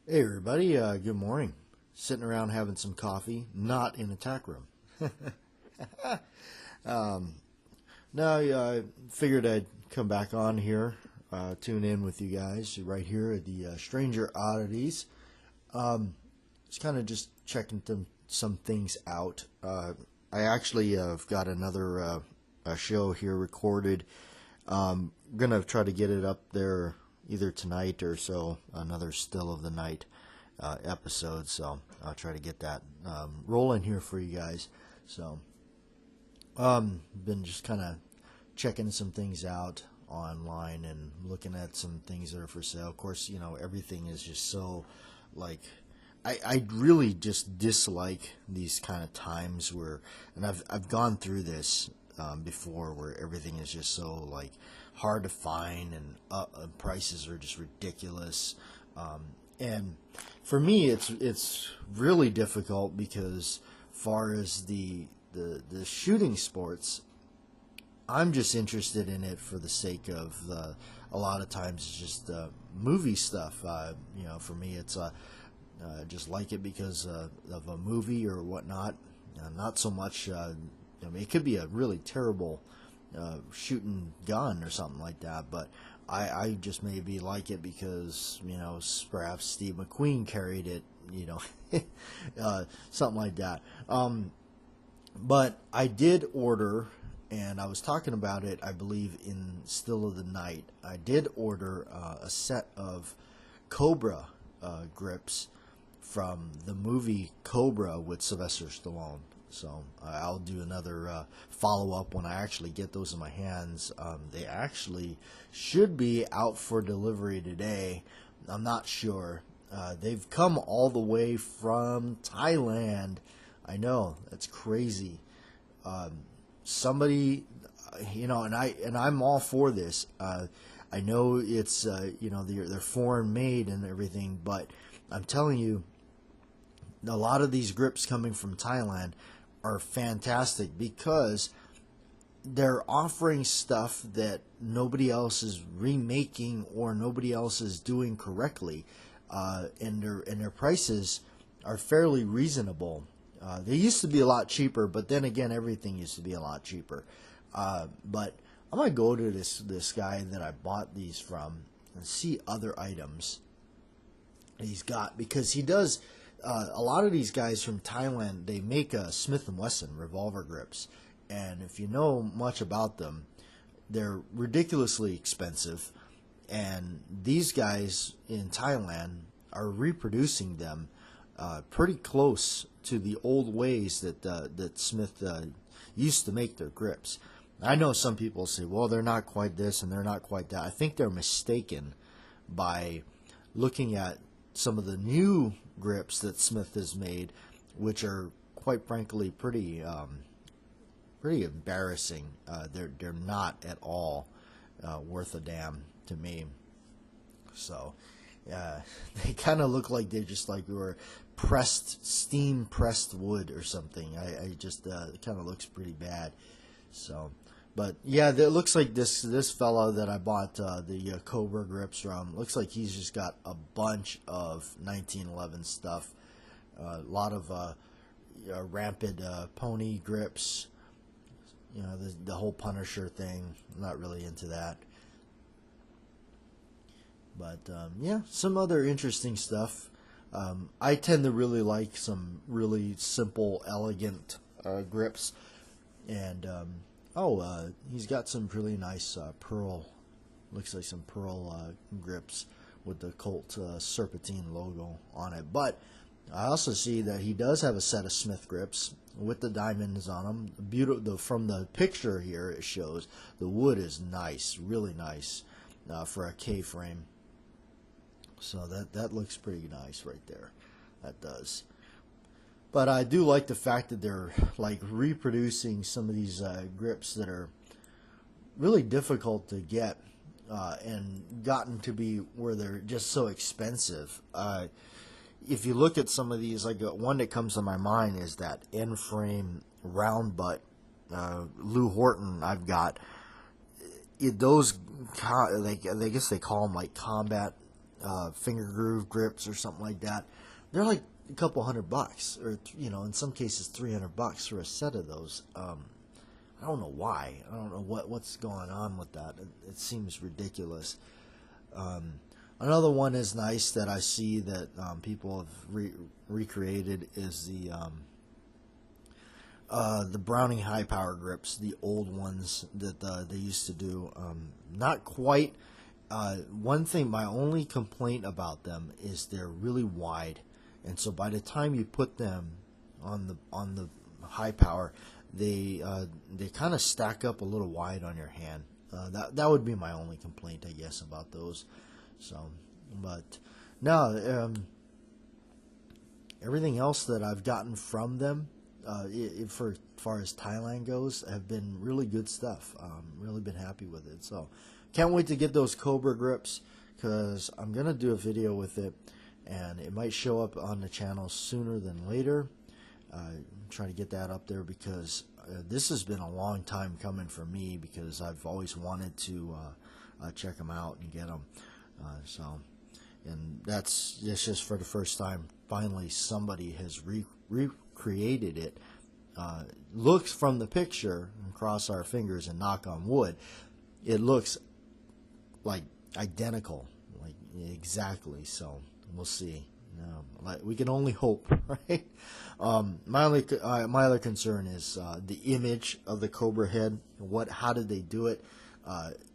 Hey everybody, good morning. Sitting around having some coffee, not in a tack room. No, I figured I'd come back on here, tune in with you guys right here at the Stranger Oddities. It's kind of just checking some things out. I actually have got another show here recorded. Gonna try to get it up there either tonight or so, another Still of the Night episode. So I'll try to get that rolling here for you guys. So, been just kind of checking some things out online and looking at some things that are for sale. Of course, everything is just so like. I really just dislike these kind of times where, and I've gone through this before, where everything is just so like hard to find and prices are just ridiculous. And for me, it's really difficult because, far as the shooting sports, I'm just interested in it for the sake of a lot of times it's just movie stuff. For me, it's just like it because of a movie or whatnot. Not so much. It could be a really terrible shooting gun or something like that, but I just maybe like it because perhaps Steve McQueen carried it, something like that. But I did order, and I was talking about it, I believe, in Still of the Night. I did order a set of Cobra grips from the movie Cobra with Sylvester Stallone. So I'll do another follow-up when I actually get those in my hands. They actually should be out for delivery today. I'm not sure. They've come all the way from Thailand. I know, that's crazy. Somebody, and I'm all for this. I know it's they're foreign made and everything, but I'm telling you, a lot of these grips coming from Thailand are fantastic because they're offering stuff that nobody else is remaking or nobody else is doing correctly, and their prices are fairly reasonable. They used to be a lot cheaper, but then again, everything used to be a lot cheaper. But I'm gonna go to this guy that I bought these from and see other items he's got, because he does. A lot of these guys from Thailand, they make Smith & Wesson revolver grips, and if you know much about them, they're ridiculously expensive, and these guys in Thailand are reproducing them pretty close to the old ways that Smith used to make their grips. I know some people say, well, they're not quite this and they're not quite that. I think they're mistaken by looking at some of the new grips that Smith has made, which are quite frankly pretty embarrassing. They're not at all worth a damn to me. So they kind of look like they just like were steam pressed wood or something. I just it kind of looks pretty bad. So. But yeah, it looks like this fellow that I bought the Cobra grips from, looks like he's just got a bunch of 1911 stuff, a lot of rampant pony grips, the whole Punisher thing. I'm not really into that. But yeah, some other interesting stuff. I tend to really like some really simple, elegant grips, and he's got some really nice pearl, looks like some pearl grips with the Colt Serpentine logo on it. But I also see that he does have a set of Smith grips with the diamonds on them. Beautiful. From the picture here, it shows the wood is nice, really nice for a K-frame. So that looks pretty nice right there. That does. But I do like the fact that they're like reproducing some of these grips that are really difficult to get and gotten to be where they're just so expensive. If you look at some of these, like one that comes to my mind is that end-frame round butt Lou Horton I've got. Those, I guess they call them like combat finger groove grips or something like that. They're like a couple $100, or in some cases $300 for a set of those. I don't know why. I don't know what's going on with that. It seems ridiculous. Another one is nice that I see that people have recreated is the Browning high power grips, the old ones that they used to do. Not quite. One thing, my only complaint about them is they're really wide, and so by the time you put them on the high power, they kind of stack up a little wide on your hand. That would be my only complaint, I guess, about those. So, but no, everything else that I've gotten from them, for as far as Thailand goes, have been really good stuff. Really been happy with it. So, can't wait to get those Cobra grips, because I'm gonna do a video with it, and it might show up on the channel sooner than later. I'm trying to get that up there because this has been a long time coming for me, because I've always wanted to check them out and get them. And that's just for the first time. Finally, somebody has recreated it. Looks from the picture, and cross our fingers and knock on wood, it looks like identical, like exactly. So we'll see. We can only hope, right? My other concern is the image of the Cobra head. How did they do it?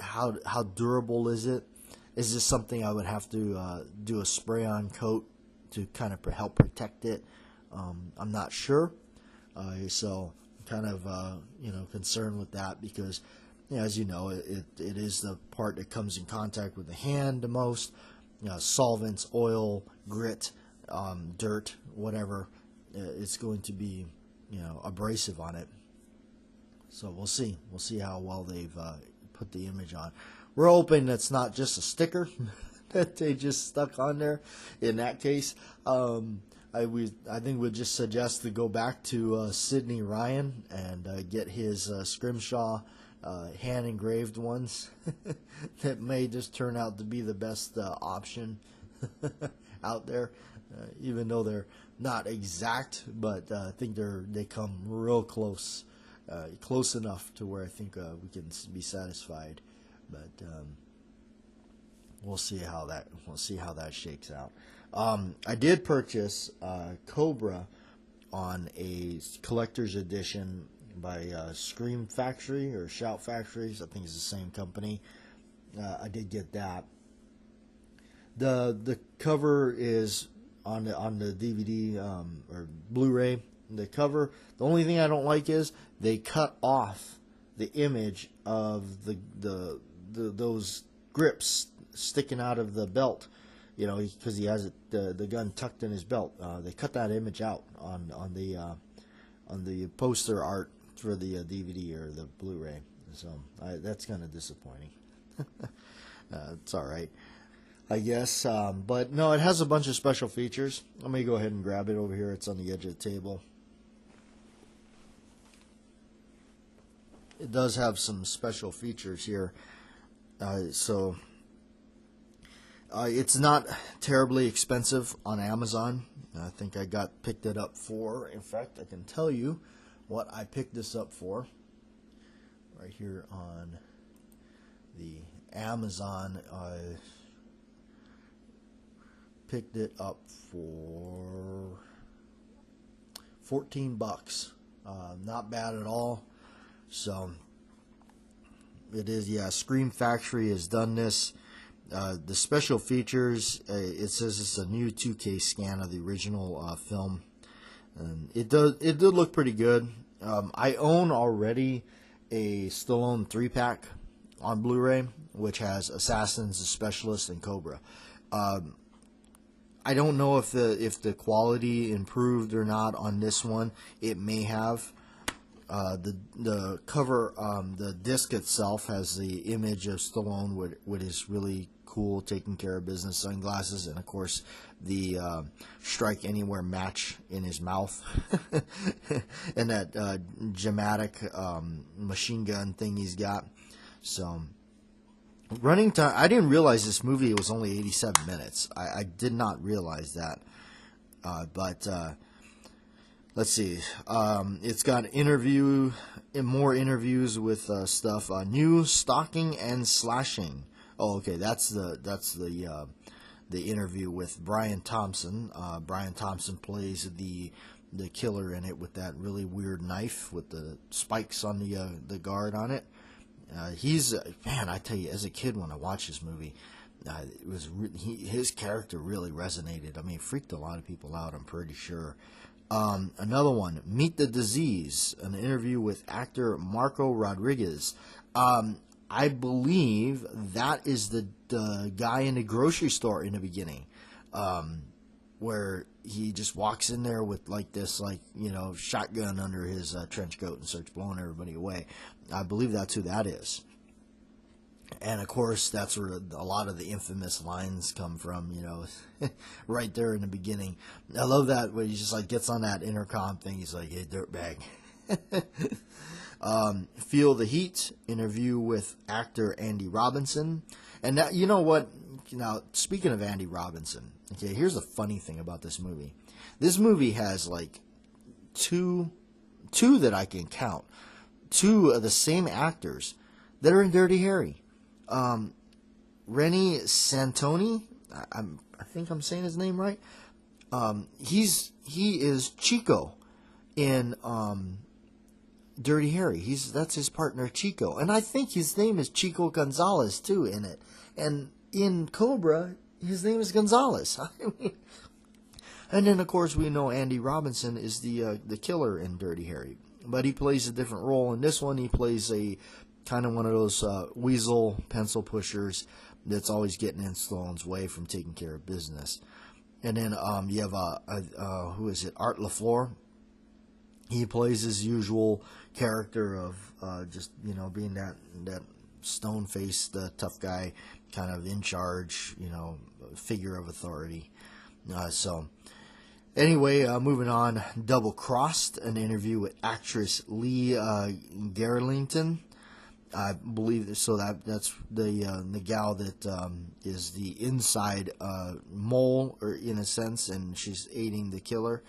How durable is it? Is this something I would have to do a spray-on coat to kind of help protect it? I'm not sure. So I'm kind of concerned with that, because as you know, it is the part that comes in contact with the hand the most. Solvents, oil, grit, dirt, whatever, it's going to be abrasive on it. So we'll see how well they've put the image on. We're hoping that's not just a sticker that they just stuck on there. In that case, I think we'd just suggest to go back to Sidney Ryan and get his Scrimshaw hand engraved ones. That may just turn out to be the best option out there, even though they're not exact, but I think they come real close, close enough to where I think we can be satisfied. But we'll see how that shakes out. I did purchase Cobra on a collector's edition by Scream Factory or Shout Factories. I think it's the same company. I did get that. The cover is on the DVD or Blu-ray. The cover. The only thing I don't like is they cut off the image of those grips sticking out of the belt. Because he has the gun tucked in his belt. They cut that image out on the poster art for the DVD or the Blu-ray. So that's kind of disappointing. It's all right, I guess. But no, it has a bunch of special features. Let me go ahead and grab it over here. It's on the edge of the table. It does have some special features here. It's not terribly expensive on Amazon. I think I picked it up for. In fact, I can tell you what I picked this up for. Right here on the Amazon, I picked it up for $14. Not bad at all. So it is. Yeah, Scream Factory has done this. The special features, it says it's a new 2K scan of the original film. And it did look pretty good. I own already a Stallone 3-pack on Blu-ray, which has Assassins, The Specialist, and Cobra. I don't know if the quality improved or not on this one. It may have. The cover, the disc itself has the image of Stallone with his really cool taking care of business sunglasses, and of course the strike anywhere match in his mouth and that dramatic machine gun thing he's got. So Running time. I didn't realize this movie was only 87 minutes. I did not realize that. But let's see. It's got more interviews with stuff. New stalking and slashing. Oh, okay. That's the interview with Brian Thompson. Brian Thompson plays the killer in it with that really weird knife with the spikes on the guard on it. He's man, I tell you, as a kid when I watched this movie, his character really resonated. I mean, it freaked a lot of people out, I'm pretty sure. Another one, Meet the Disease, an interview with actor Marco Rodriguez. I believe that is the guy in the grocery store in the beginning, where he just walks in there with like this, shotgun under his trench coat and starts blowing everybody away. I believe that's who that is. And of course, that's where a lot of the infamous lines come from, right there in the beginning. I love that when he just gets on that intercom thing. He's like, "Hey, dirtbag." Feel the Heat, interview with actor Andy Robinson. And that, you know what? Now, speaking of Andy Robinson, okay, here's the funny thing about this movie. This movie has two that I can count. Two of the same actors that are in Dirty Harry. Rennie Santoni, I think I'm saying his name right. He is Chico in Dirty Harry. That's his partner Chico, and I think his name is Chico Gonzalez too in it. And in Cobra, his name is Gonzalez. And then of course we know Andy Robinson is the killer in Dirty Harry, but he plays a different role in this one. He plays a kind of one of those weasel pencil pushers that's always getting in Stallone's way from taking care of business. And then you have who is it? Art LaFleur. He plays his usual character of just being that stone-faced tough guy, kind of in charge, figure of authority. So anyway, moving on. Double Crossed, an interview with actress Lee Garlington. I believe so. That's the gal that is the inside mole, or in a sense, and she's aiding the killer.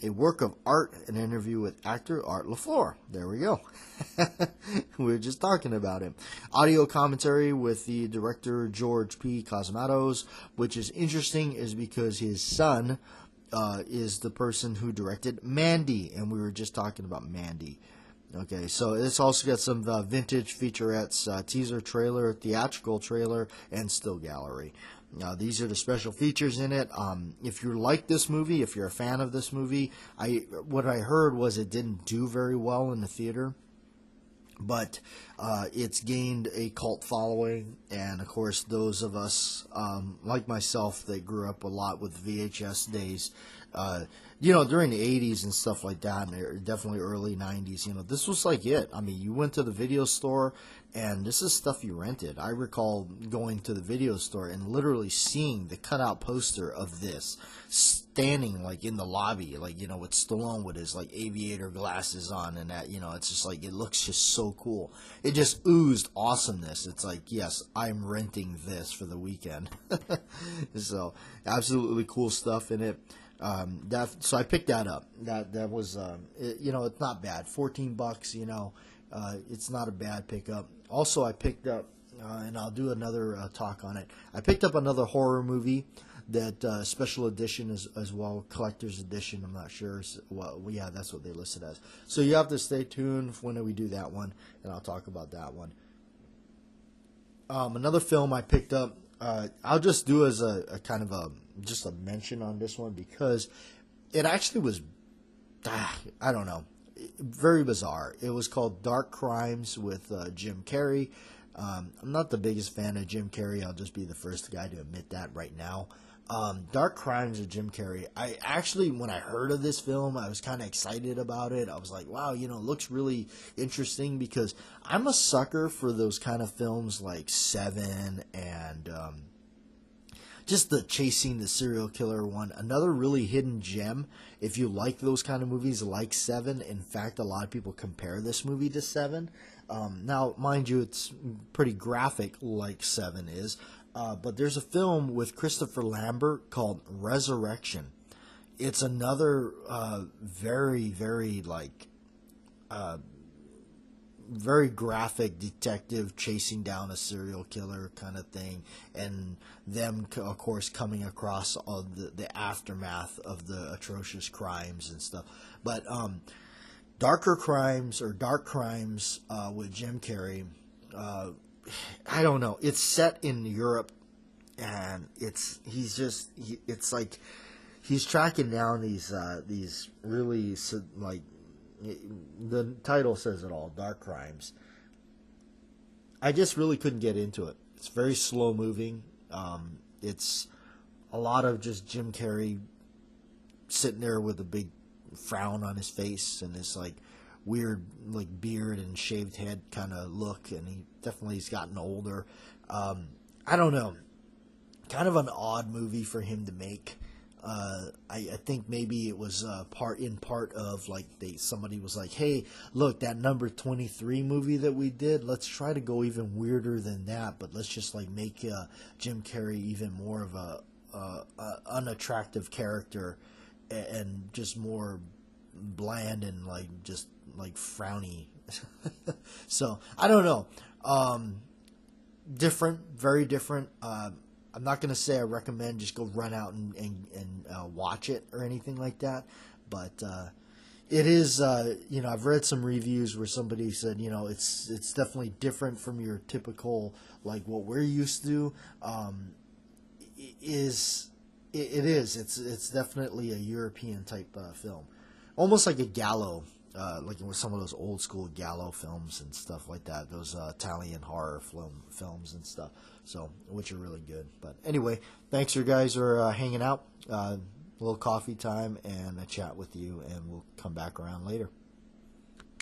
A work of art, an interview with actor Art LaFleur. There we go. We were just talking about him. Audio commentary with the director George P. Cosmatos, which is interesting, is because his son is the person who directed Mandy, and we were just talking about Mandy. Okay, so it's also got some vintage featurettes, teaser trailer, theatrical trailer, and still gallery. Now, these are the special features in it. If you like this movie, if you're a fan of this movie, what I heard was it didn't do very well in the theater, but it's gained a cult following, and of course, those of us like myself that grew up a lot with VHS days, during the 80s and stuff like that, and definitely early 90s, this was like it. I mean, you went to the video store, and this is stuff you rented. I recall going to the video store and literally seeing the cutout poster of this standing in the lobby, with Stallone with his aviator glasses on, and that, it's just it looks just so cool. It just oozed awesomeness. It's yes, I'm renting this for the weekend. So absolutely cool stuff in it. So I picked that up. That was it's not bad. $14. It's not a bad pickup. Also, I picked up, and I'll do another talk on it. I picked up another horror movie that special edition as well, collector's edition. I'm not sure. Well, yeah, that's what they listed as. So you have to stay tuned for when we do that one, and I'll talk about that one. Another film I picked up. I'll just do as a kind of just a mention on this one because it actually was, I don't know, very bizarre. It was called Dark Crimes with Jim Carrey. I'm not the biggest fan of Jim Carrey. I'll just be the first guy to admit that right now. Dark Crimes with Jim Carrey. I actually, when I heard of this film, I was kind of excited about it. I was like, wow, it looks really interesting because I'm a sucker for those kind of films like Seven and, just the chasing the serial killer one. Another really hidden gem. If you like those kind of movies, like Seven. In fact, a lot of people compare this movie to Seven. Now, mind you, it's pretty graphic, like Seven is. But there's a film with Christopher Lambert called Resurrection. It's another very, very very graphic detective chasing down a serial killer kind of thing, and them, of course, coming across all the aftermath of the atrocious crimes and stuff. But Dark Crimes with Jim Carrey. I don't know. It's set in Europe, and it's like he's tracking down these really the title says it all, Dark Crimes. I just really couldn't get into it. It's very slow moving. It's a lot of just Jim Carrey sitting there with a big frown on his face and this weird beard and shaved head kind of look, and he's gotten older. I don't know. Kind of an odd movie for him to make. I think maybe it was part of somebody was like, hey, look, that number 23 movie that we did, let's try to go even weirder than that, but let's just make Jim Carrey even more of a unattractive character and just more bland and just frowny. So I don't know. Different, very different. I'm not going to say I recommend just go run out and watch it or anything like that, but it is, I've read some reviews where somebody said, it's definitely different from your typical, what we're used to. It's definitely a European type film, almost like a Gallo, with some of those old school Gallo films and stuff like that, those Italian horror films and stuff. So, which are really good. But anyway, thanks you guys for hanging out. A little coffee time and a chat with you, and we'll come back around later.